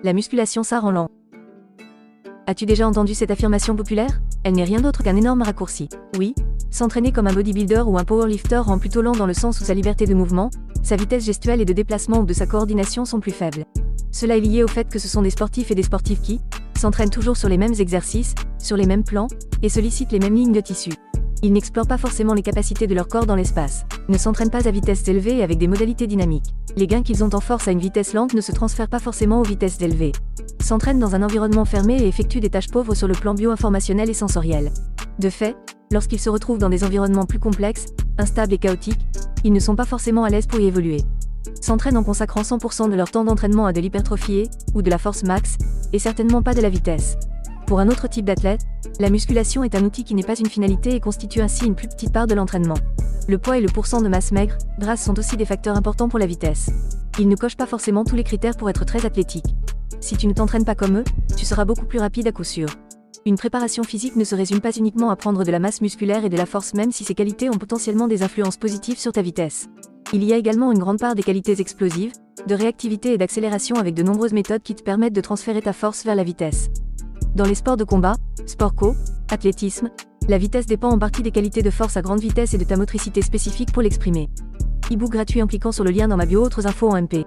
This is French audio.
La musculation, ça rend lent. As-tu déjà entendu cette affirmation populaire? Elle n'est rien d'autre qu'un énorme raccourci. Oui, s'entraîner comme un bodybuilder ou un powerlifter rend plutôt lent dans le sens où sa liberté de mouvement, sa vitesse gestuelle et de déplacement ou de sa coordination sont plus faibles. Cela est lié au fait que ce sont des sportifs et des sportives qui s'entraînent toujours sur les mêmes exercices, sur les mêmes plans, et sollicitent les mêmes lignes de tissu. Ils n'explorent pas forcément les capacités de leur corps dans l'espace, ne s'entraînent pas à vitesse élevée et avec des modalités dynamiques. Les gains qu'ils ont en force à une vitesse lente ne se transfèrent pas forcément aux vitesses élevées. S'entraînent dans un environnement fermé et effectuent des tâches pauvres sur le plan bio-informationnel et sensoriel. De fait, lorsqu'ils se retrouvent dans des environnements plus complexes, instables et chaotiques, ils ne sont pas forcément à l'aise pour y évoluer. S'entraînent en consacrant 100% de leur temps d'entraînement à de l'hypertrophie ou de la force max, et certainement pas de la vitesse. Pour un autre type d'athlète, la musculation est un outil qui n'est pas une finalité et constitue ainsi une plus petite part de l'entraînement. Le poids et le pourcent de masse maigre, grasse sont aussi des facteurs importants pour la vitesse. Ils ne cochent pas forcément tous les critères pour être très athlétique. Si tu ne t'entraînes pas comme eux, tu seras beaucoup plus rapide à coup sûr. Une préparation physique ne se résume pas uniquement à prendre de la masse musculaire et de la force même si ces qualités ont potentiellement des influences positives sur ta vitesse. Il y a également une grande part des qualités explosives, de réactivité et d'accélération avec de nombreuses méthodes qui te permettent de transférer ta force vers la vitesse. Dans les sports de combat, sport co, athlétisme, la vitesse dépend en partie des qualités de force à grande vitesse et de ta motricité spécifique pour l'exprimer. E-book gratuit impliquant sur le lien dans ma bio. Autres infos en MP.